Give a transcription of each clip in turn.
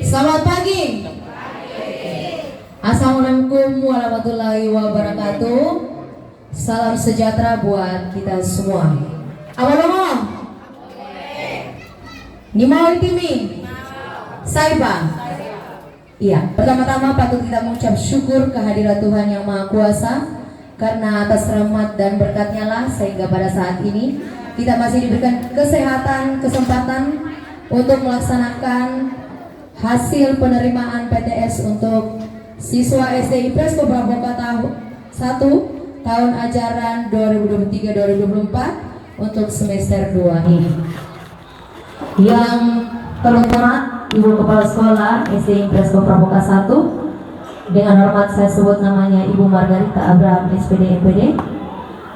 Selamat pagi. Assalamualaikum warahmatullahi wabarakatuh. Salam sejahtera buat kita semua. Apa ngomong? Ni mau itimi? Saiba. Iya, pertama-tama patut kita mengucap syukur kehadirat Tuhan Yang Maha Kuasa, karena atas rahmat dan berkat-Nya lah sehingga pada saat ini kita masih diberikan kesehatan, kesempatan untuk melaksanakan hasil penerimaan PTS untuk siswa SD IPS Pramuka tahun 1 tahun ajaran 2023-2024 untuk semester 2 ini. Yang terhormat Ibu Kepala Sekolah SD IPS Pramuka 1, dengan hormat saya sebut namanya Ibu Margarita Abraham SPD MPD.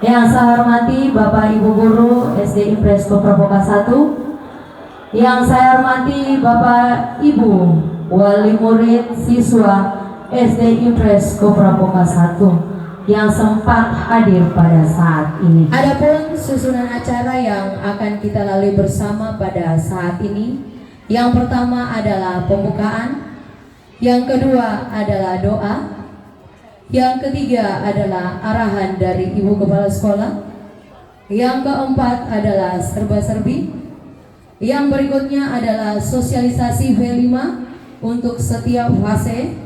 Yang saya hormati Bapak Ibu Guru SD IPS Pramuka 1. Yang saya hormati Bapak Ibu Wali Murid Siswa SD IPS Pramuka 1 yang sempat hadir pada saat ini. Adapun susunan acara yang akan kita lalui bersama pada saat ini, yang pertama adalah pembukaan, yang kedua adalah doa, yang ketiga adalah arahan dari Ibu Kepala Sekolah, yang keempat adalah serba-serbi, yang berikutnya adalah sosialisasi V5 untuk setiap fase,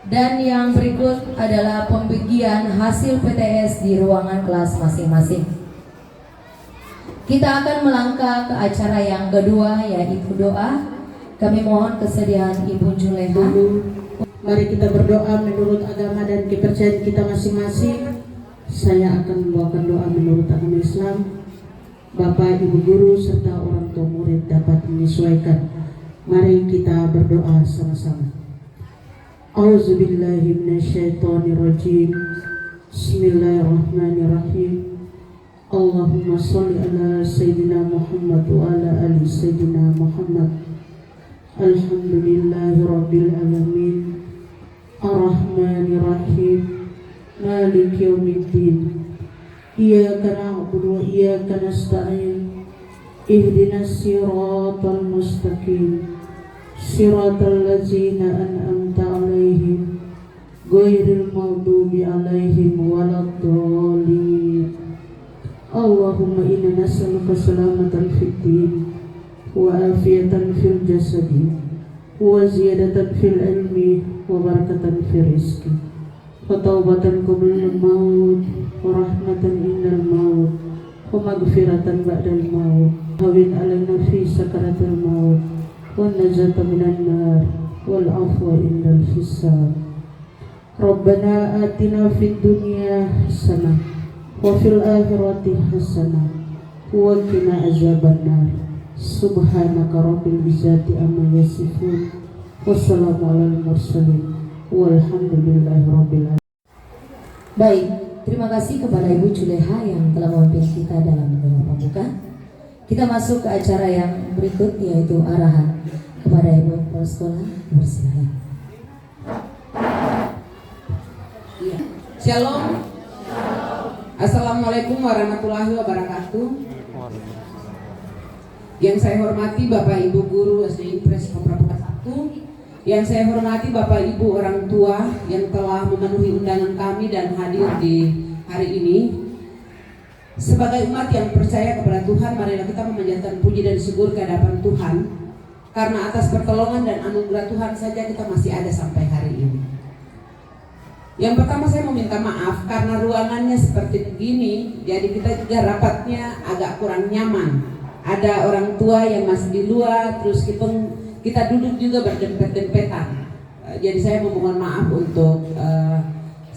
dan yang berikut adalah pembagian hasil PTS di ruangan kelas masing-masing. Kita akan melangkah ke acara yang kedua, yaitu doa. Kami mohon kesediaan Ibu Juleha. Mari kita berdoa menurut agama dan kepercayaan kita masing-masing. Saya akan membawakan doa menurut agama Islam. Bapak, Ibu Guru, serta orang tua murid dapat menyesuaikan. Mari kita berdoa sama-sama. Auzubillahi minasyaitonirrajim. Bismillahirrahmanirrahim. Allahumma sholli ala Sayyidina Muhammad wa ala ali Sayyidina Muhammad. Alhamdulillahi Rabbil Alamin. Ar-Rahmanirrahim. Maliki yaumiddin. Iyyaka na'budu wa iyyaka nasta'in. Ihdinas siratal mustaqim. Siratal ladzina an'amta 'alaihim ghairil maghdubi 'alaihim waladdallin. Allahumma inna nas'aluka salamatan fid din wa afiyatan fil jasadi wa ziyadatan fil ilmi wa barakatan fil rizqi wa taubatan qabla al-maut wa rahmatan indal maut wa maghfiratan ba'dal maut. Hawin alaina fi sakaratil maut wa najata minan nar wal afwa indal hisab. Rabbana atina fid dunya hasanah wa fil akhirati hasanah wa qina azabannar. Subhanaka rabbil izzati amma yasifun. Wassalamu alal mursalin walhamdulillahi rabbil alamin. Baik, terima kasih kepada Ibu Juleha yang telah memimpin kita dalam doa pembuka. Kita masuk ke acara yang berikut, yaitu arahan kepada Ibu Kepala Sekolah. Bersilakan. Ya. Shalom. Assalamualaikum warahmatullahi wabarakatuh. Yang saya hormati Bapak Ibu Guru SD IPS Pramuka 1, yang saya hormati Bapak Ibu orang tua yang telah memenuhi undangan kami dan hadir di hari ini. Sebagai umat yang percaya kepada Tuhan, marilah kita memanjatkan puji dan syukur ke hadapan Tuhan, karena atas pertolongan dan anugerah Tuhan saja kita masih ada sampai hari ini. Yang pertama saya mau minta maaf karena ruangannya seperti begini, jadi kita juga rapatnya agak kurang nyaman. Ada orang tua yang masih di luar, terus kita duduk juga berdempet-dempetan. Jadi saya memohon maaf untuk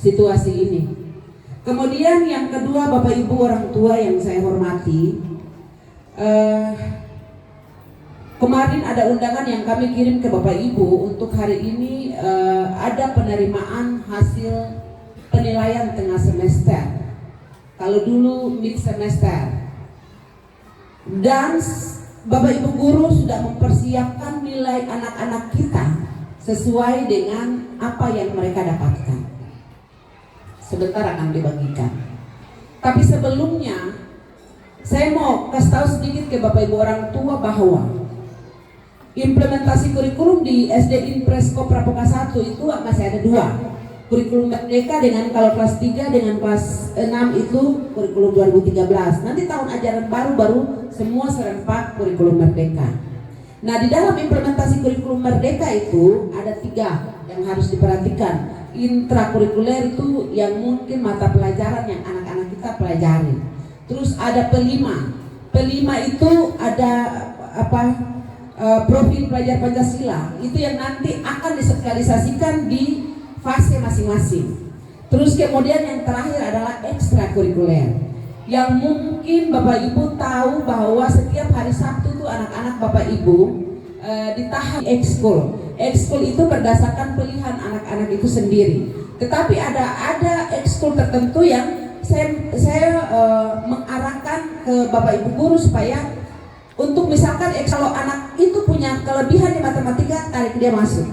situasi ini. Kemudian yang kedua, Bapak Ibu orang tua yang saya hormati, kemarin ada undangan yang kami kirim ke Bapak Ibu untuk hari ini. Ada penerimaan hasil penilaian tengah semester. Kalau dulu mid semester. Dan Bapak Ibu Guru sudah mempersiapkan nilai anak-anak kita sesuai dengan apa yang mereka dapatkan. Sebentar akan dibagikan. Tapi sebelumnya saya mau kasih tahu sedikit ke Bapak Ibu orang tua bahwa implementasi kurikulum di SD Impres Pramuka 1 itu masih ada 2. Kurikulum Merdeka dengan kalau kelas 3 dengan kelas 6 itu kurikulum 2013. Nanti tahun ajaran baru semua serempak kurikulum Merdeka. Nah, di dalam implementasi kurikulum Merdeka itu ada 3 yang harus diperhatikan. Intrakurikuler itu yang mungkin mata pelajaran yang anak-anak kita pelajari. Terus ada pelima. Pelima itu ada profil pelajar Pancasila. Itu yang nanti akan disosialisasikan di fase masing-masing. Terus kemudian yang terakhir adalah ekstrakurikuler. Yang mungkin Bapak Ibu tahu bahwa setiap hari Sabtu tuh anak-anak Bapak Ibu ditahan ekskul. Ekskul itu berdasarkan pilihan anak-anak itu sendiri. Tetapi ada ekskul tertentu yang saya mengarahkan ke Bapak Ibu guru supaya untuk misalkan kalau anak itu punya kelebihan di matematika, tarik dia masuk.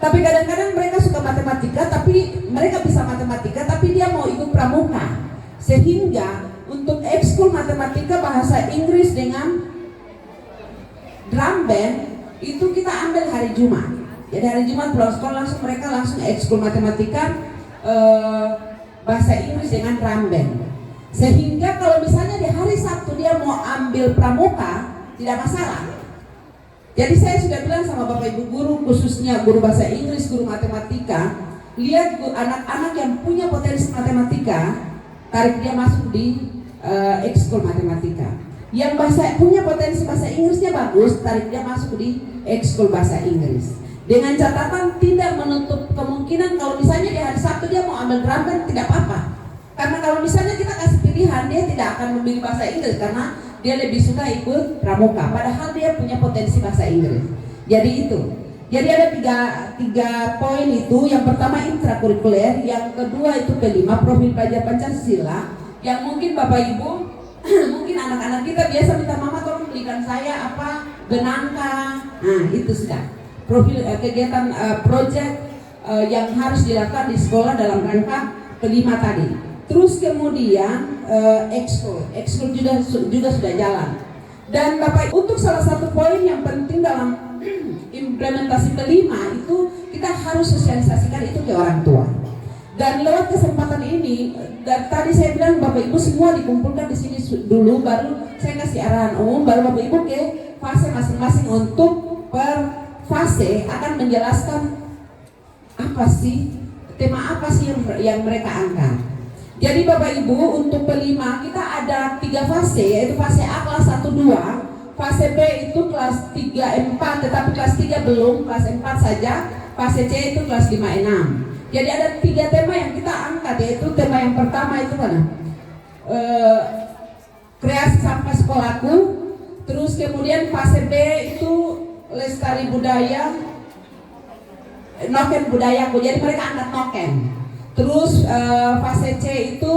Tapi kadang-kadang mereka suka matematika, tapi mereka bisa matematika, tapi dia mau ikut pramuka. Sehingga untuk ekskul matematika bahasa Inggris dengan drum band itu kita ambil hari Jumat. Jadi hari Jumat pulang sekolah mereka langsung ekskul matematika bahasa Inggris dengan drum band. Sehingga kalau misalnya di hari Sabtu dia mau ambil pramuka tidak masalah. Jadi saya sudah bilang sama Bapak Ibu guru, khususnya guru bahasa Inggris, guru matematika, lihat anak-anak yang punya potensi matematika, tarik dia masuk di ekskul matematika. Yang punya potensi bahasa Inggrisnya bagus, tarik dia masuk di ekskul bahasa Inggris. Dengan catatan tidak menutup kemungkinan kalau misalnya di hari Sabtu dia mau ambil drum band, tidak apa-apa. Karena kalau misalnya kita kasih pilihan, dia tidak akan memilih bahasa Inggris karena dia lebih suka ikut pramuka, padahal dia punya potensi bahasa Inggris. Jadi itu. Jadi ada tiga poin itu. Yang pertama intrakurikuler, yang kedua itu kelima profil pelajar Pancasila. Yang mungkin Bapak Ibu, mungkin anak-anak kita biasa minta mama tolong belikan saya benangka. Nah itu sudah profil kegiatan project yang harus dilakukan di sekolah dalam rangka kelima tadi. Terus kemudian ekskul juga sudah jalan. Dan Bapak untuk salah satu poin yang penting dalam implementasi kelima itu kita harus sosialisasikan itu ke orang tua. Dan lewat kesempatan ini, dan tadi saya bilang Bapak Ibu semua dikumpulkan di sini dulu, baru saya kasih arahan umum, baru Bapak Ibu ke fase masing-masing untuk per fase akan menjelaskan tema apa sih yang mereka angkat. Jadi Bapak Ibu untuk pelima kita ada 3 fase, yaitu fase A kelas 1-2, fase B itu kelas 3-4 tetapi kelas 3 belum, kelas 4 saja, fase C itu kelas 5-6. Jadi ada 3 tema yang kita angkat, yaitu tema yang pertama itu mana? Kreasi sampah sekolahku. Terus kemudian fase B itu lestari budaya, noken budayaku, jadi mereka angkat noken. Terus fase C itu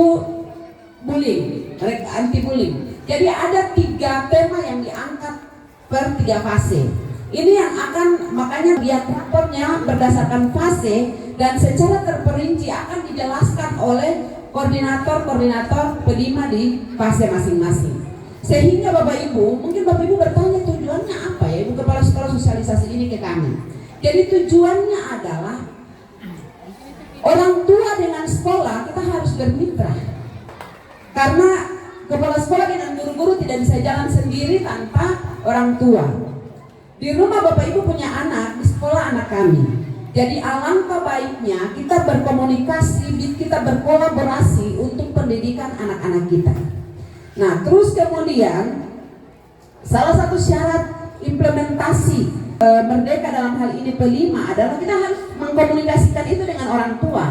bullying, anti bullying. Jadi ada 3 tema yang diangkat per 3 fase. Ini yang akan makanya lihat raportnya berdasarkan fase dan secara terperinci akan dijelaskan oleh koordinator pelima di fase masing-masing. Sehingga Bapak Ibu, mungkin Bapak Ibu bertanya tujuannya apa ya Ibu Kepala Sekolah sosialisasi ini ke kami. Jadi tujuannya adalah orang tua dengan sekolah kita harus bermitra. Karena kepala sekolah dengan guru-guru tidak bisa jalan sendiri tanpa orang tua. Di rumah Bapak Ibu punya anak, di sekolah anak kami. Jadi alangkah baiknya kita berkomunikasi, kita berkolaborasi untuk pendidikan anak-anak kita. Nah, terus kemudian salah satu syarat implementasi Merdeka dalam hal ini pelima adalah kita harus mengkomunikasikan itu dengan orang tua.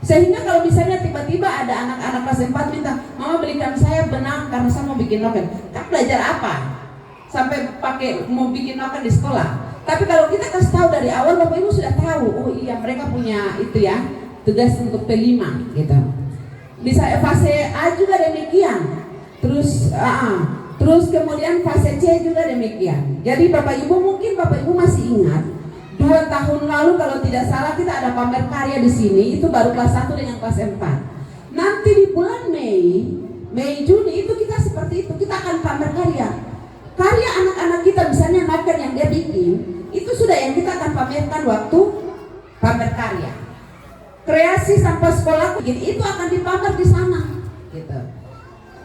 Sehingga kalau misalnya tiba-tiba ada anak-anak kelas 4 minta, mama belikan saya benang karena saya mau bikin noken. Kamu belajar apa? Sampai mau bikin noken di sekolah. Tapi kalau kita kasih tahu dari awal, Bapak Ibu sudah tahu, oh iya mereka punya itu ya, tugas untuk pelima gitu. Bisa fase A juga demikian. Terus kemudian fase C juga demikian. Jadi Bapak Ibu mungkin Bapak Ibu masih ingat 2 tahun lalu kalau tidak salah kita ada pamer karya di sini, itu baru kelas 1 dengan kelas 4. Nanti di bulan Mei Juni itu kita seperti itu, kita akan pamer karya anak-anak kita, misalnya noken yang dia bikin pamerkan waktu pamer karya. Kreasi sampah sekolah itu akan dipamer di sana, gitu.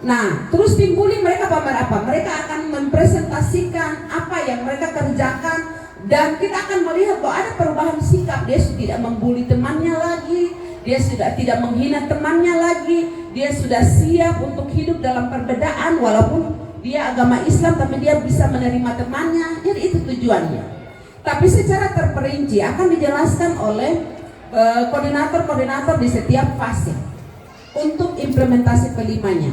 Nah, terus timbulin mereka pamer apa? Mereka akan mempresentasikan apa yang mereka kerjakan dan kita akan melihat bahwa ada perubahan sikap. Dia sudah tidak membuli temannya lagi, dia sudah tidak menghina temannya lagi, dia sudah siap untuk hidup dalam perbedaan walaupun dia agama Islam tapi dia bisa menerima temannya. Jadi itu tujuannya. Tapi secara terperinci akan dijelaskan oleh koordinator-koordinator di setiap fase untuk implementasi kelimanya.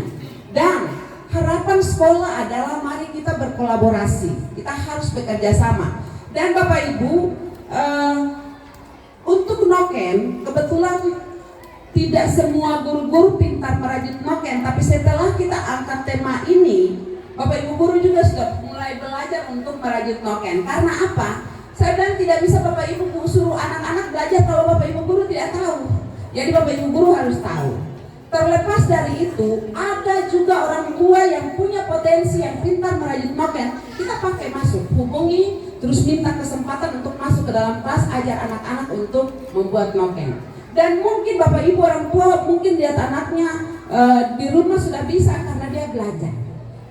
Dan harapan sekolah adalah mari kita berkolaborasi, kita harus bekerja sama. Dan Bapak Ibu, untuk noken kebetulan tidak semua guru-guru pintar merajut noken, tapi setelah kita angkat tema ini, Bapak Ibu guru juga sudah mulai belajar untuk merajut noken. Karena apa? Saya bilang tidak bisa Bapak Ibu suruh anak-anak belajar kalau Bapak Ibu guru tidak tahu. Jadi Bapak Ibu guru harus tahu. Terlepas dari itu, ada juga orang tua yang punya potensi yang pintar merajut noken. Kita pakai masuk, hubungi, terus minta kesempatan untuk masuk ke dalam kelas, ajar anak-anak untuk membuat noken. Dan mungkin Bapak Ibu orang tua mungkin lihat anaknya di rumah sudah bisa karena dia belajar.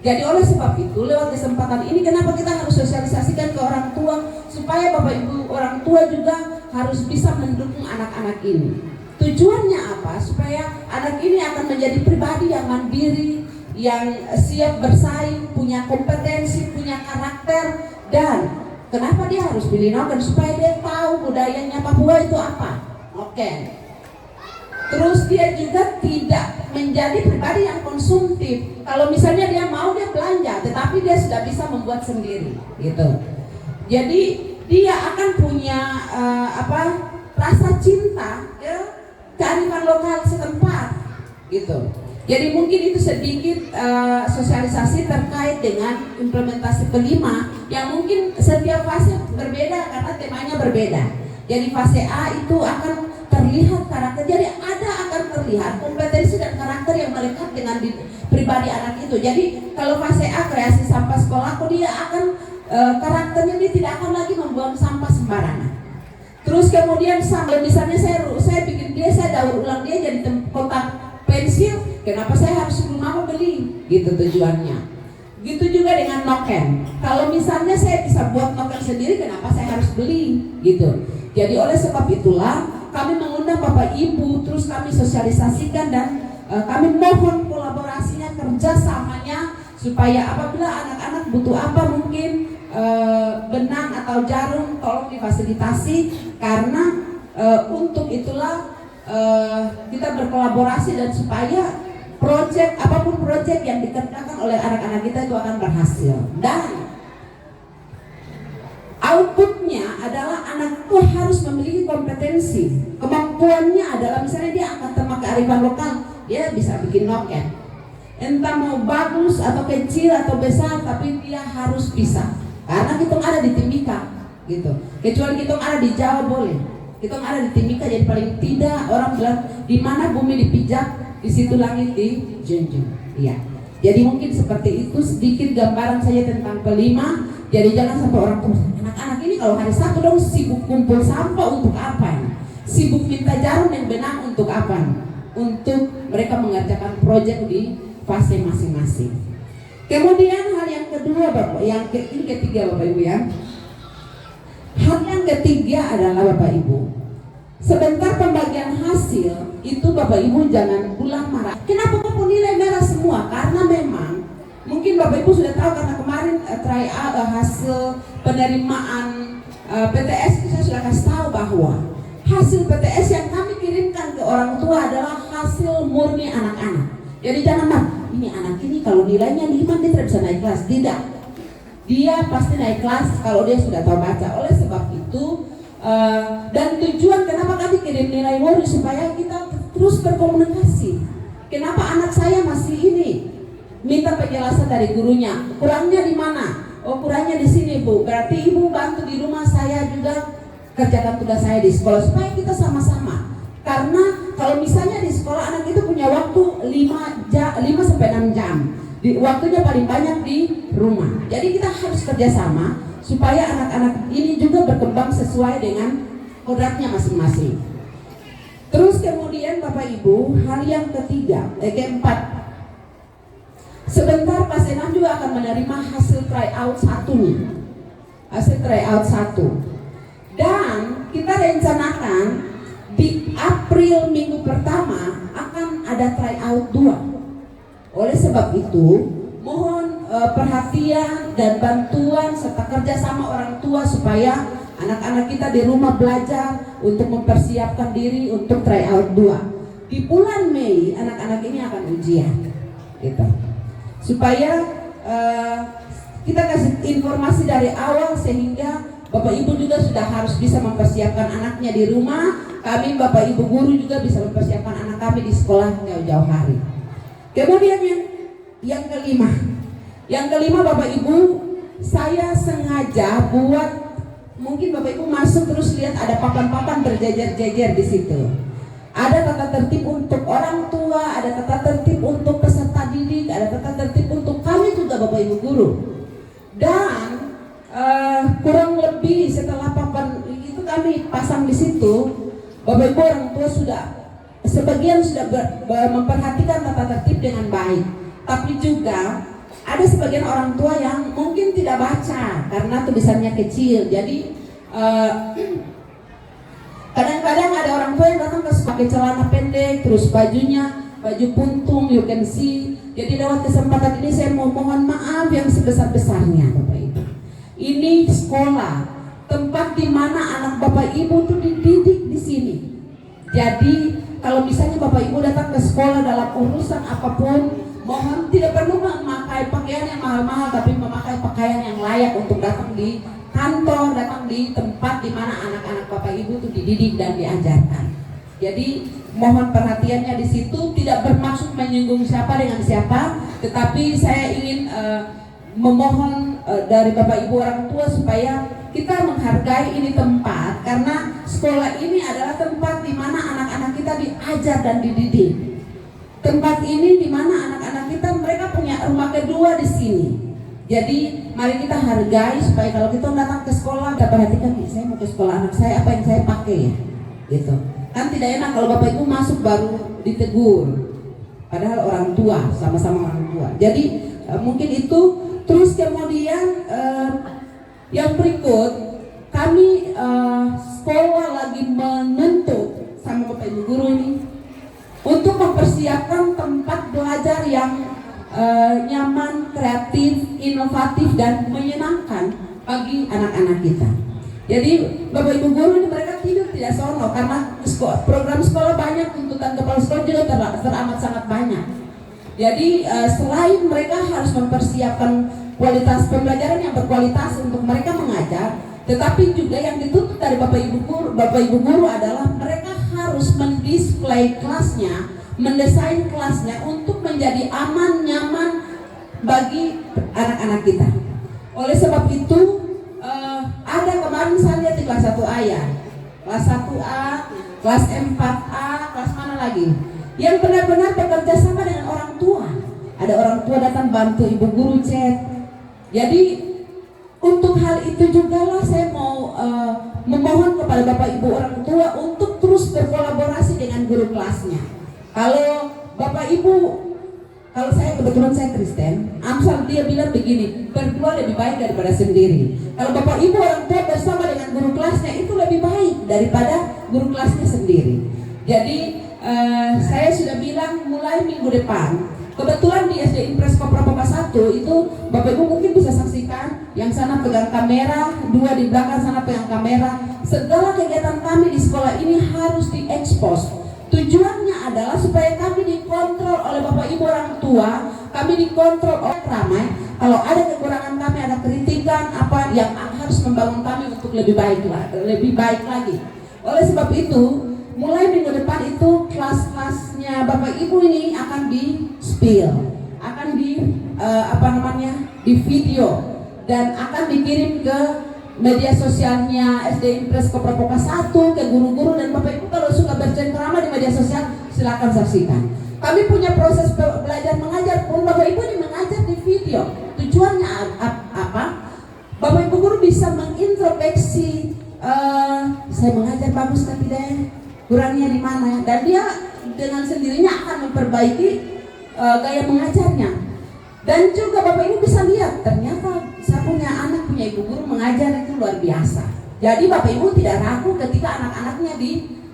Jadi oleh sebab itu lewat kesempatan ini kenapa kita harus sosialisasikan ke orang tua supaya Bapak Ibu orang tua juga harus bisa mendukung anak-anak ini. Tujuannya apa? Supaya anak ini akan menjadi pribadi yang mandiri, yang siap bersaing, punya kompetensi, punya karakter. Dan kenapa dia harus pilih noken? Supaya dia tahu budayanya Papua itu apa. Oke. Terus dia juga tidak menjadi pribadi yang konsumtif. Kalau misalnya dia mau dia belanja, tetapi dia sudah bisa membuat sendiri, gitu. Jadi dia akan punya rasa cinta ke kearifan lokal setempat, gitu. Jadi mungkin itu sedikit sosialisasi terkait dengan implementasi kelima yang mungkin setiap fase berbeda karena temanya berbeda. Jadi fase A itu akan terlihat karakter, jadi akan terlihat kompetensi dan karakter yang melekat dengan pribadi anak itu. Jadi kalau fase A kreasi sampah sekolahku, dia akan karakternya dia tidak akan lagi membuang sampah sembarangan. Terus kemudian sampai misalnya saya bikin dia, saya daur ulang dia jadi kotak pensil, kenapa saya harus suruh mama beli? Gitu tujuannya. Gitu juga dengan noken. Kalau misalnya saya bisa buat noken sendiri, kenapa saya harus beli? Gitu. Jadi oleh sebab itulah kami mengundang Bapak Ibu, terus kami sosialisasikan dan kami mohon kolaborasinya, kerjasamanya supaya apabila anak-anak butuh apa mungkin benang atau jarum tolong difasilitasi karena untuk itulah kita berkolaborasi dan supaya apapun proyek yang dikerjakan oleh anak-anak kita itu akan berhasil. Dan outputnya adalah anak itu harus memiliki kompetensi. Kemampuannya adalah misalnya dia angkat tema kearifan lokal, dia bisa bikin noken. Entah mau bagus atau kecil atau besar, tapi dia harus bisa. Karena kita ada di Timika, gitu. Kecuali kita ada di Jawa boleh. Kita ada di Timika, jadi paling tidak orang bilang di mana bumi dipijak, di situ langit dijunjung. Iya. Jadi mungkin seperti itu sedikit gambaran saya tentang kelima. Jadi jangan sampai orang tua, anak-anak ini kalau hari Sabtu dong sibuk kumpul sampah untuk apa? Sibuk minta jarum dan benang untuk apa? Untuk mereka mengerjakan proyek di fase masing-masing. Kemudian hal yang kedua Bapak, ini ketiga Bapak Ibu ya. Hal yang ketiga adalah Bapak Ibu, sebentar pembagian hasil itu Bapak Ibu jangan pulang marah. Kenapa kok nilai merah semua? Karena memang mungkin Bapak Ibu sudah tahu karena kemarin hasil penerimaan PTS itu saya sudah kasih tahu bahwa hasil PTS yang kami kirimkan ke orang tua adalah hasil murni anak-anak. Jadi jangan ini anak ini kalau nilainya 5 dia tidak bisa naik kelas. Tidak, dia pasti naik kelas kalau dia sudah tahu baca. Oleh sebab itu dan tujuan kenapa kami kirim nilai murni supaya kita terus berkomunikasi. Kenapa anak saya masih ini? Minta penjelasan dari gurunya. Kurangnya di mana? Oh kurangnya di sini Bu. Berarti Ibu bantu di rumah, saya juga kerjakan tugas saya di sekolah supaya kita sama-sama. Karena kalau misalnya di sekolah anak itu punya waktu 5 sampai 6 jam. Waktunya paling banyak di rumah. Jadi kita harus kerjasama supaya anak-anak ini juga berkembang sesuai dengan kodratnya masing-masing. Terus kemudian Bapak Ibu, hal yang keempat, sebentar Pak Senam juga akan menerima hasil tryout 1 nih. Hasil tryout 1. Dan kita rencanakan di April minggu pertama akan ada tryout 2. Oleh sebab itu, mohon perhatian dan bantuan serta kerjasama orang tua supaya anak-anak kita di rumah belajar untuk mempersiapkan diri untuk tryout 2. Di bulan Mei anak-anak ini akan ujian, gitu. Supaya kita kasih informasi dari awal sehingga Bapak Ibu juga sudah harus bisa mempersiapkan anaknya di rumah. Kami Bapak Ibu guru juga bisa mempersiapkan anak kami di sekolah jauh-jauh hari. Kemudian yang kelima Bapak Ibu, saya sengaja buat, mungkin Bapak Ibu masuk terus lihat ada papan-papan berjejer-jejer di situ. Ada tata tertib untuk orang tua, ada tata tertib untuk peserta didik, ada tata tertib untuk kami juga Bapak Ibu guru. Dan kurang lebih setelah papan itu kami pasang di situ, Bapak Ibu orang tua sebagian sudah memperhatikan tata tertib dengan baik. Tapi juga ada sebagian orang tua yang mungkin tidak baca karena tulisannya kecil. Jadi kadang-kadang ada orang tua yang datang ke pakai celana pendek, terus baju puntung, you can see. Jadi lewat kesempatan ini saya mau mohon maaf yang sebesar-besarnya Bapak Ibu. Ini sekolah, tempat di mana anak Bapak Ibu itu dididik di sini. Jadi kalau misalnya Bapak Ibu datang ke sekolah dalam urusan apapun, mohon tidak perlu memakai pakaian yang mahal-mahal, tapi memakai pakaian yang layak untuk datang di kantor, datang di tempat di mana anak-anak Bapak Ibu itu dididik dan diajarkan. Jadi mohon perhatiannya di situ, tidak bermaksud menyinggung siapa dengan siapa, tetapi saya ingin memohon dari Bapak Ibu orang tua supaya kita menghargai ini tempat, karena sekolah ini adalah tempat di mana anak-anak kita diajar dan dididik. Tempat ini di mana anak-anak kita mereka punya rumah kedua di sini. Jadi mari kita hargai supaya kalau kita datang ke sekolah kita perhatikan, saya mau ke sekolah anak saya apa yang saya pakai ya, gitu. Kan tidak enak kalau Bapak Ibu masuk baru ditegur, padahal orang tua, sama-sama orang tua. Jadi mungkin itu. Terus kemudian yang berikut, kami sekolah lagi menentuk sama Bapak Ibu guru ini untuk mempersiapkan tempat belajar yang nyaman, kreatif, inovatif dan menyenangkan bagi anak-anak kita. Jadi Bapak Ibu guru ini mereka tidur tidak sono karena program sekolah banyak, tuntutan kepala sekolah juga teramat sangat banyak. Jadi selain mereka harus mempersiapkan kualitas pembelajaran yang berkualitas untuk mereka mengajar, tetapi juga yang dituntut dari Bapak Ibu guru adalah mereka harus mendisplay kelasnya, mendesain kelasnya untuk menjadi aman, nyaman bagi anak-anak kita. Oleh sebab itu ada kemarin saya lihat di kelas 1A ya, kelas 1A, kelas 4A, kelas mana lagi? Yang benar-benar bekerja sama dengan orang tua. Ada orang tua datang bantu ibu guru chat. Jadi untuk hal itu juga lah saya mau memohon kepada Bapak Ibu orang tua untuk terus berkolaborasi dengan guru kelasnya. Kalau Bapak Ibu, kalau saya kebetulan saya Kristen, Amsal dia bilang begini, berdua lebih baik daripada sendiri. Kalau Bapak Ibu orang tua bersama dengan guru kelasnya itu lebih baik daripada guru kelasnya sendiri. Jadi saya sudah bilang mulai minggu depan, kebetulan di SD Impres Koprapoka 1 itu Bapak Ibu mungkin bisa saksikan, yang sana pegang kamera, dua di belakang sana pegang kamera. Segala kegiatan kami di sekolah ini harus diekspos. Tujuannya adalah supaya kami dikontrol oleh Bapak Ibu orang tua, kami dikontrol oleh ramai. Kalau ada kekurangan kami, ada kritikan apa yang harus membangun kami untuk lebih baik lagi. Oleh sebab itu, mulai minggu depan itu kelas-kelasnya Bapak Ibu ini akan di-spill, akan di video dan akan dikirim ke media sosialnya SD Impres Koprapoka 1, ke guru-guru, dan Bapak Ibu kalau suka bercengkrama di media sosial silakan saksikan. Kami punya proses belajar mengajar pun Bapak Ibu ini mengajar di video. Tujuannya apa? Bapak Ibu guru bisa mengintrospeksi, saya mengajar bagus kan tidak ya? Kurangnya di mana? Dan dia dengan sendirinya akan memperbaiki gaya mengajarnya. Dan juga Bapak Ibu bisa lihat, ternyata saya punya anak, punya ibu guru mengajar itu luar biasa. Jadi Bapak Ibu tidak ragu ketika anak-anaknya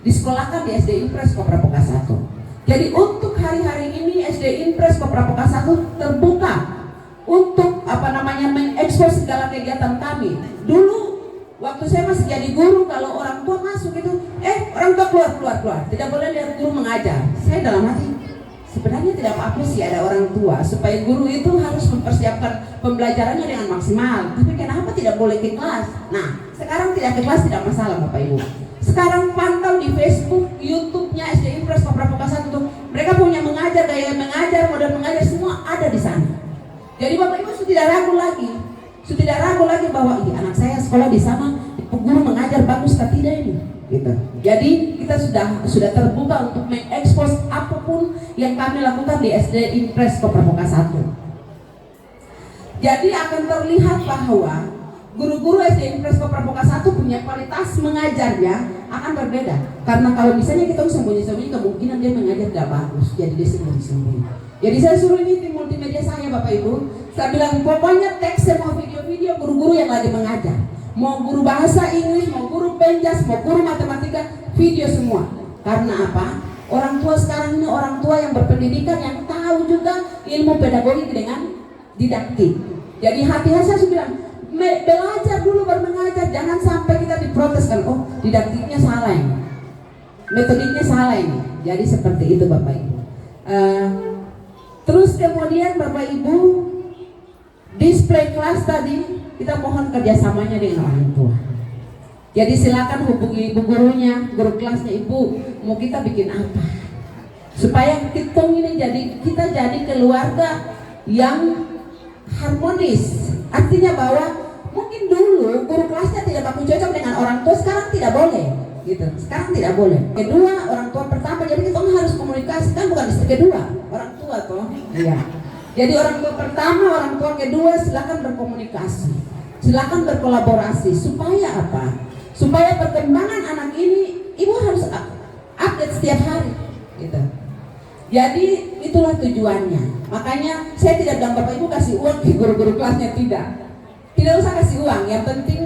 disekolahkan di SD Impres Kopra Poka 1. Jadi untuk hari-hari ini SD Impres Kopra Poka 1 terbuka untuk mengekspos segala kegiatan kami. Dulu waktu saya masih jadi guru, kalau orang tua masuk itu, orang tua keluar, tidak boleh lihat guru mengajar. Saya dalam hati, sebenarnya tidak apa-apa sih ada orang tua, supaya guru itu harus mempersiapkan pembelajarannya dengan maksimal. Tapi kenapa tidak boleh ke kelas? Nah, sekarang tidak ke kelas tidak masalah Bapak Ibu. Sekarang pantau di Facebook, YouTube-nya SD Impres Kopra Poka 1 tuh, mereka punya mengajar, gaya mengajar, model mengajar, semua ada di sana. Jadi Bapak Ibu sudah tidak ragu lagi bahwa anak saya sekolah di sana, guru mengajar bagus atau tidak ini. Gitu. Jadi kita sudah terbuka untuk mengekspos apapun yang kami lakukan di SD Impres Kopra Poka 1. Jadi akan terlihat bahwa guru-guru SD Impres Kopra Poka 1 punya kualitas mengajarnya akan berbeda. Karena kalau misalnya kita sembunyi-sembunyi, kemungkinan dia mengajar tidak bagus, jadi dia sembunyi-sembunyi. Jadi saya suruh ini tim multimedia saya Bapak Ibu, saya bilang pokoknya teks semua video-video guru-guru yang lagi mengajar. Mau guru bahasa Inggris, mau guru penjas, mau guru matematika, video semua. Karena apa? Orang tua sekarang ini orang tua yang berpendidikan, yang tahu juga ilmu pedagogi dengan didaktik. Jadi hati-hati saya bilang, belajar dulu baru mengajar, jangan sampai kita diproteskan, oh didaktiknya salah ini, metodiknya salah ini. Jadi seperti itu Bapak Ibu. Terus kemudian Bapak Ibu, display kelas tadi kita mohon kerjasamanya dengan orang tua. Jadi silakan hubungi ibu gurunya, guru kelasnya, ibu mau kita bikin apa supaya kita ini kita jadi keluarga yang harmonis. Artinya bahwa mungkin dulu guru kelasnya tidak baku cocok dengan orang tua, sekarang tidak boleh gitu. Sekarang tidak boleh. Kedua, orang tua pertama, jadi kita harus komunikasi, kan bukan istri kedua, orang tua toh. Iya. Jadi orang tua pertama, orang tua kedua silakan berkomunikasi, silakan berkolaborasi. Supaya apa? Supaya perkembangan anak ini ibu harus update setiap hari gitu. Jadi itulah tujuannya. Makanya saya tidak bilang Bapak Ibu kasih uang ke guru-guru kelasnya, tidak usah kasih uang. Yang penting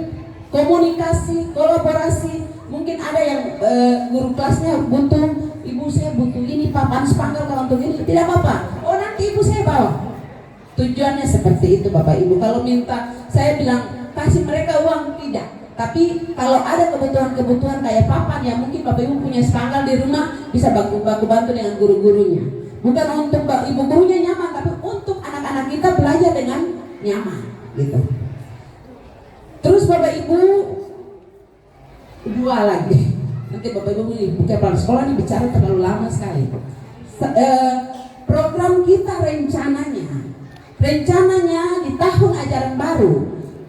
komunikasi, kolaborasi. Mungkin ada yang guru kelasnya butuh, ibu saya butuh ini papan spanduk kalau untuk ini, tidak apa-apa. Oh nanti ibu saya bawa. Tujuannya seperti itu Bapak Ibu. Kalau minta saya bilang kasih mereka uang, tidak. Tapi kalau ada kebutuhan-kebutuhan kayak papan yang mungkin Bapak Ibu punya spanduk di rumah, bisa bantu dengan guru-gurunya. Bukan untuk ibu gurunya nyaman, tapi untuk anak-anak kita belajar dengan nyaman gitu. Terus Bapak Ibu, dua lagi, nanti Bapak Ibu buka kepala sekolah ini bicara terlalu lama sekali. Program kita rencananya di tahun ajaran baru,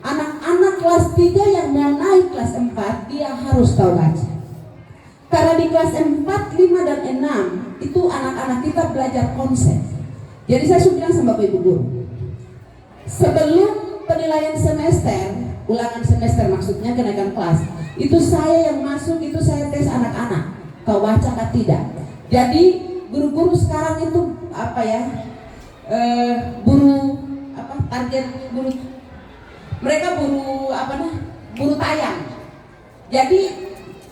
anak-anak kelas 3 yang mau naik kelas 4 dia harus tahu baca. Karena di kelas 4, 5 dan 6 itu anak-anak kita belajar konsep. Jadi saya sudah bilang sama Bapak Ibu guru, sebelum penilaian semester, ulangan semester maksudnya kenaikan kelas, itu saya yang masuk, itu saya tes anak-anak tahu baca atau tidak. Jadi guru-guru sekarang itu target guru mereka guru tayang. Jadi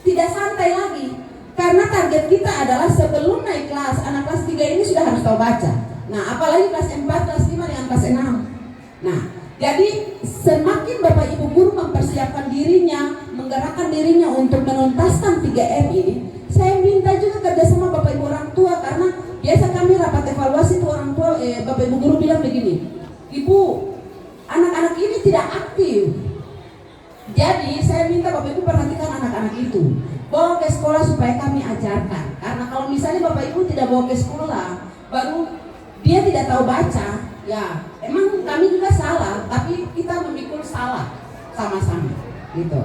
tidak santai lagi, karena target kita adalah sebelum naik kelas, anak kelas 3 ini sudah harus tahu baca. Nah apalagi kelas 4, kelas 5 dengan kelas 6. Nah jadi semakin Bapak Ibu guru mempersiapkan dirinya, menggerakkan dirinya untuk menuntaskan 3M ini, saya minta juga kerjasama Bapak Ibu orang tua. Karena biasa kami rapat evaluasi tuh orang tua, Bapak Ibu guru bilang begini, Ibu, anak-anak ini tidak aktif. Jadi saya minta Bapak Ibu perhatikan anak-anak itu, bawa ke sekolah supaya kami ajarkan. Karena kalau misalnya Bapak Ibu tidak bawa ke sekolah, baru dia tidak tahu baca, ya emang kami juga salah, tapi kita memikul salah sama-sama gitu.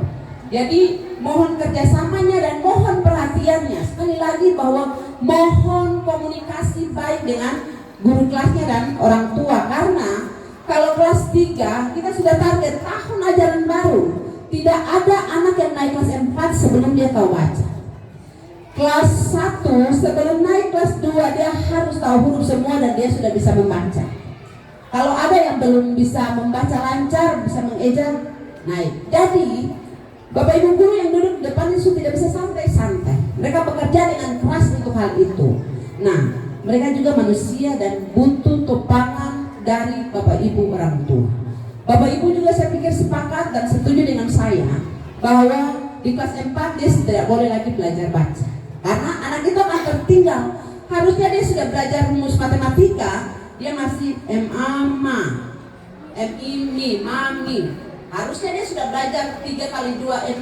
Jadi mohon kerjasamanya dan mohon perhatiannya. Sekali lagi bahwa mohon komunikasi baik dengan guru kelasnya dan orang tua. Karena kalau kelas 3 kita sudah target tahun ajaran baru. Tidak ada anak yang naik kelas 4 sebelum dia tahu baca. Kelas 1 sebelum naik kelas 2 dia harus tahu huruf semua dan dia sudah bisa membaca. Kalau ada yang belum bisa membaca lancar, bisa mengeja, naik. Jadi Bapak Ibu guru yang duduk di depan itu tidak bisa santai-santai. Mereka bekerja dengan keras untuk hal itu. Nah, mereka juga manusia dan butuh topangan dari Bapak Ibu orang tua. Bapak Ibu juga saya pikir sepakat dan setuju dengan saya bahwa di kelas 4 dia tidak boleh lagi belajar baca. Karena anak itu akan tertinggal. Harusnya dia sudah belajar rumus matematika, dia masih MA, MI, MAMI. Harusnya dia sudah belajar 3 kali 2 6,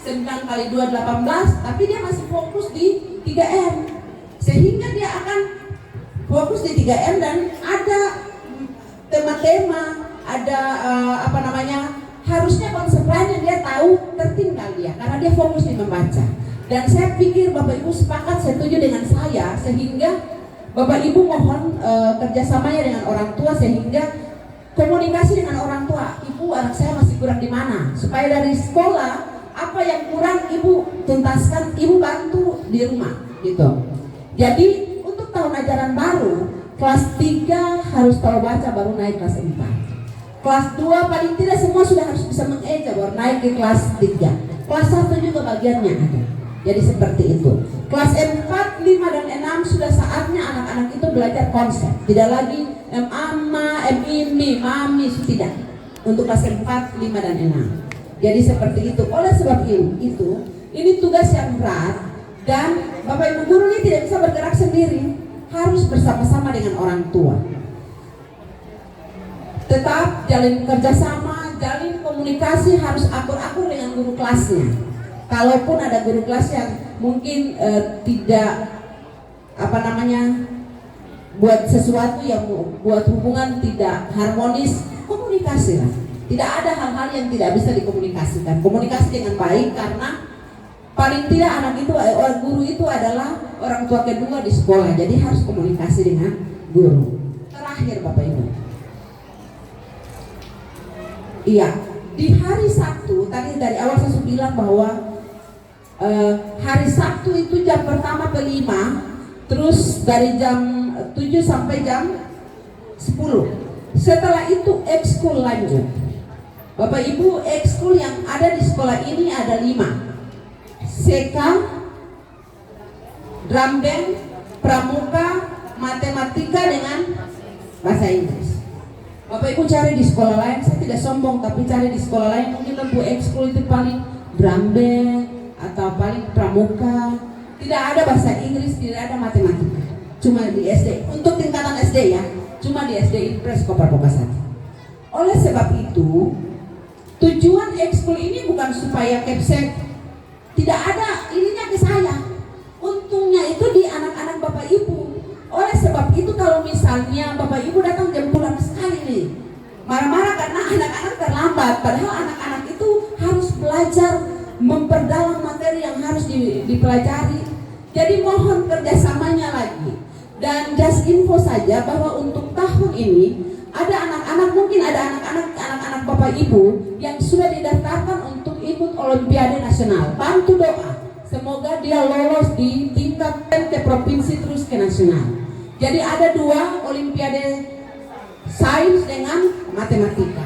9 kali 2 18, tapi dia masih fokus di 3M. Sehingga dia akan fokus di 3M dan ada tema-tema, ada harusnya konsep lain yang dia tahu, tertinggal dia karena dia fokus di membaca. Dan saya pikir Bapak Ibu sepakat, setuju dengan saya, sehingga Bapak Ibu mohon kerjasamanya dengan orang tua, sehingga komunikasi dengan orang tua. Ibu, anak saya masih kurang di mana? Supaya dari sekolah apa yang kurang Ibu tuntaskan, Ibu bantu di rumah, gitu. Jadi untuk tahun ajaran baru kelas 3 harus tahu baca baru naik kelas 4. Kelas 2 paling tidak semua sudah harus bisa mengeja baru naik ke kelas 3. Kelas 1 juga bagiannya ada. Jadi seperti itu. Kelas 4, 5 dan 6 sudah saatnya anak-anak itu belajar konsep. Tidak lagi MAMA, MIMI, MAMI, tidak. Untuk kelas 4, 5 dan 6. Jadi seperti itu. Oleh sebab itu, ini tugas yang berat dan Bapak Ibu guru ini tidak bisa bergerak sendiri. Harus bersama-sama dengan orang tua. Tetap jalin kerjasama, jalin komunikasi, harus akur-akur dengan guru kelasnya. Kalaupun ada guru kelas yang mungkin tidak buat sesuatu yang buat hubungan tidak harmonis, komunikasilah. Tidak ada hal-hal yang tidak bisa dikomunikasikan. Komunikasi dengan baik, karena paling tidak anak itu, guru itu adalah orang tua kedua di sekolah. Jadi harus komunikasi dengan guru. Terakhir Bapak Ibu, iya, di hari Sabtu tadi dari awal saya sudah bilang bahwa hari Sabtu itu jam pertama ke 5, terus dari jam 7 sampai jam 10. Setelah itu ekskul lanjut. Bapak Ibu, ekskul yang ada di sekolah ini ada 5. Seka, drum band, pramuka, matematika dengan bahasa Inggris. Bapak Ibu cari di sekolah lain, saya tidak sombong, tapi cari di sekolah lain mungkin lembu ekskul itu paling drum band atau paling pramuka, tidak ada bahasa Inggris, tidak ada matematika, cuma di SD. Untuk tingkatan SD ya, cuma di SD Impres Kopraboga 1. Oleh sebab itu, tujuan ekskul ini bukan supaya kepsek, tidak ada ininya ke saya. Untungnya itu di anak-anak Bapak Ibu. Oleh sebab itu kalau misalnya Bapak Ibu datang jam pulang sekali nih, marah-marah karena anak-anak terlambat, padahal anak-anak itu harus belajar memperdalam materi yang harus dipelajari. Jadi mohon kerjasamanya lagi. Dan just info saja bahwa untuk tahun ini ada anak-anak, mungkin ada anak-anak Bapak Ibu yang sudah didaftarkan untuk ikut Olimpiade Nasional. Bantu doa, semoga dia lolos di tingkat ke provinsi terus ke nasional. Jadi ada 2 Olimpiade sains dengan matematika.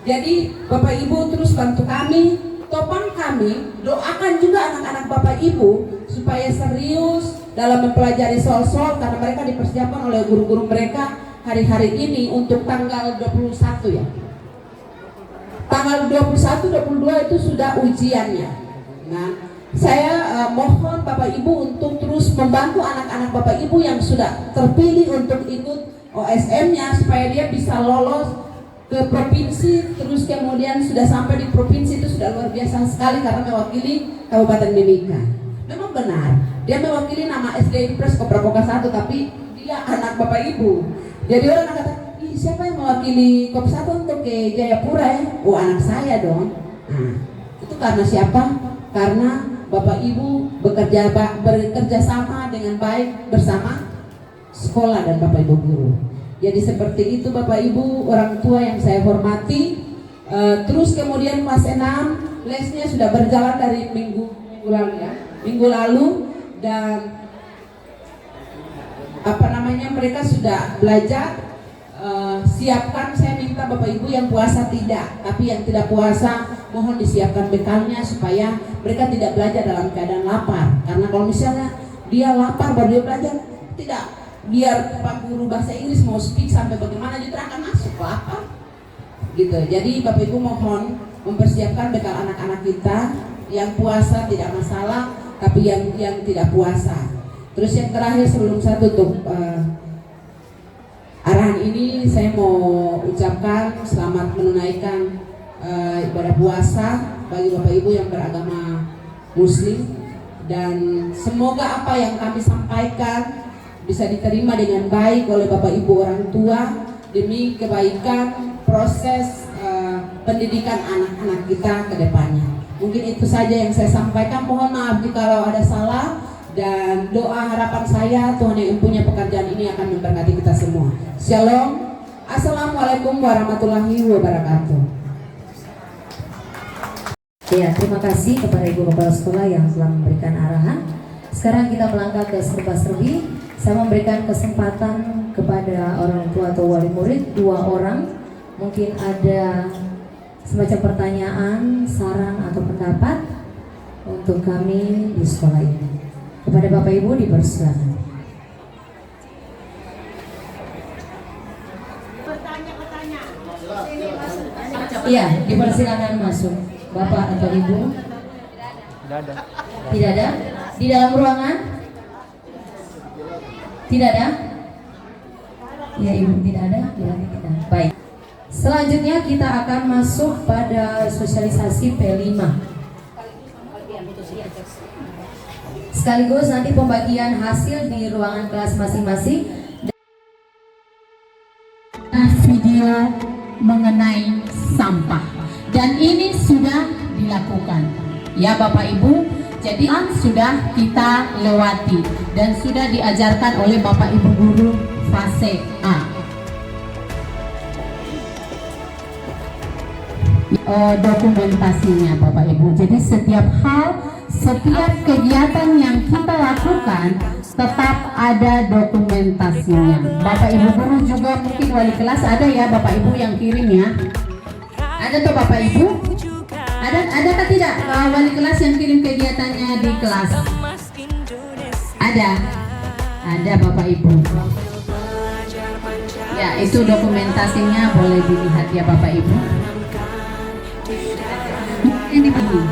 Jadi Bapak Ibu terus bantu kami, topang kami, doakan juga anak-anak Bapak Ibu supaya serius dalam mempelajari soal-soal, karena mereka dipersiapkan oleh guru-guru mereka hari-hari ini untuk tanggal 21 ya. Tanggal 21, 22 itu sudah ujiannya. Nah, saya mohon Bapak Ibu untuk terus membantu anak-anak Bapak Ibu yang sudah terpilih untuk ikut OSM-nya supaya dia bisa lolos ke provinsi, terus kemudian sudah sampai di provinsi itu sudah luar biasa sekali karena mewakili Kabupaten Mimika. Memang benar, dia mewakili nama SD Impres Kopraboga 1, tapi dia anak Bapak Ibu. Jadi orang kata, ih siapa yang mewakili Kop 1 untuk ke Jayapura ya? Oh anak saya dong. Nah, itu karena siapa? Karena Bapak Ibu bekerja sama dengan baik bersama sekolah dan Bapak Ibu guru. Jadi seperti itu Bapak Ibu orang tua yang saya hormati. Terus kemudian kelas 6 lesnya sudah berjalan dari minggu lalu ya, minggu lalu, dan mereka sudah belajar. Siapkan, saya minta Bapak Ibu yang puasa tidak, tapi yang tidak puasa mohon disiapkan bekalnya supaya mereka tidak belajar dalam keadaan lapar. Karena kalau misalnya dia lapar baru dia belajar, tidak, biar Pak Guru bahasa Inggris mau speak sampai bagaimana dia akan masuk lapar gitu. Jadi Bapak Ibu mohon mempersiapkan bekal anak-anak kita. Yang puasa tidak masalah, tapi yang tidak puasa. Terus yang terakhir sebelum saya tutup arahan ini, saya mau ucapkan selamat menunaikan ibadah puasa bagi Bapak Ibu yang beragama Muslim, dan semoga apa yang kami sampaikan bisa diterima dengan baik oleh Bapak Ibu orang tua demi kebaikan proses pendidikan anak-anak kita ke depannya. Mungkin itu saja yang saya sampaikan. Mohon maaf jika ada salah, dan doa harapan saya Tuhan yang punya pekerjaan ini akan memberkati kita semua. Shalom. Assalamualaikum warahmatullahi wabarakatuh. Ya, terima kasih kepada Ibu Kepala Sekolah yang telah memberikan arahan. Sekarang kita melangkah ke serba-serbi. Saya memberikan kesempatan kepada orang tua atau wali murid 2 orang. Mungkin ada semacam pertanyaan, saran atau pendapat untuk kami di sekolah ini. Kepada Bapak Ibu dipersilakan. Iya, dipersilakan masuk. Bapak atau Ibu? Tidak ada. Tidak ada? Di dalam ruangan? Tidak ada? Ya Ibu, tidak ada? Tidak. Baik. Selanjutnya kita akan masuk pada sosialisasi P5. Sekaligus nanti pembagian hasil di ruangan kelas masing-masing. Video mengenai sampah, dan ini sudah dilakukan ya Bapak Ibu. Jadi sudah kita lewati dan sudah diajarkan oleh Bapak Ibu guru fase A. Dokumentasinya Bapak Ibu. Jadi setiap hal, setiap kegiatan yang kita lakukan tetap ada dokumentasinya. Bapak Ibu guru juga, mungkin wali kelas ada ya Bapak Ibu yang kirim ya. Ada tuh Bapak Ibu? Ada tidak wali kelas yang kirim kegiatannya di kelas? Ada Bapak Ibu. Ya, itu dokumentasinya boleh dilihat ya Bapak Ibu. Ini begini.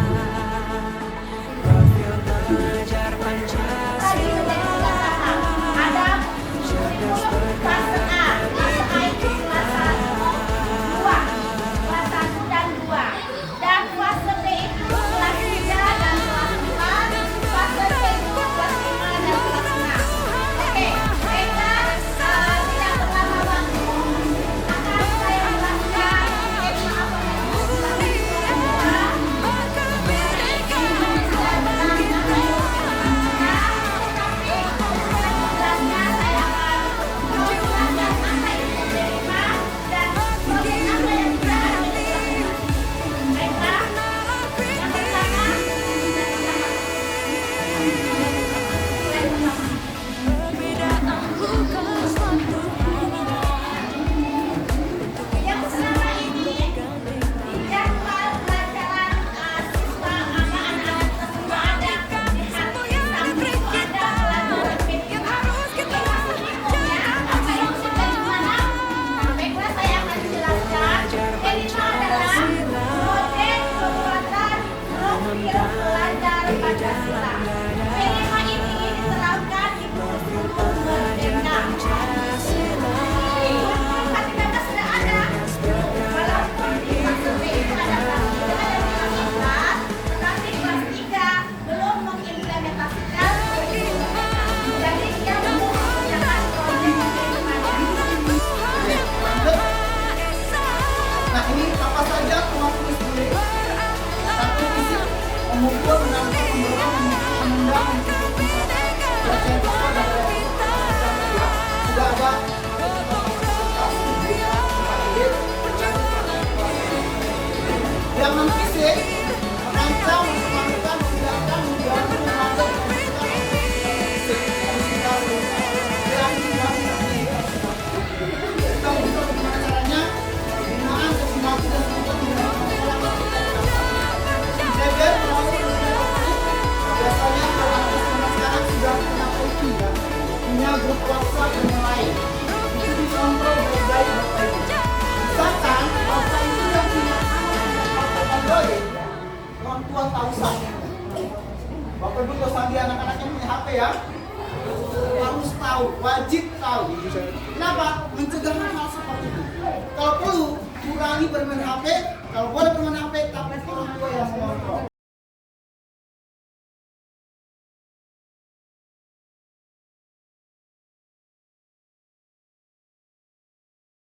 ya? Harus tahu, wajib tahu. Kenapa? Mencegah hal seperti itu. Kalau perlu, kurangi bermain HP. Kalau boleh bermain HP, tapi orang tua yang mengontrol.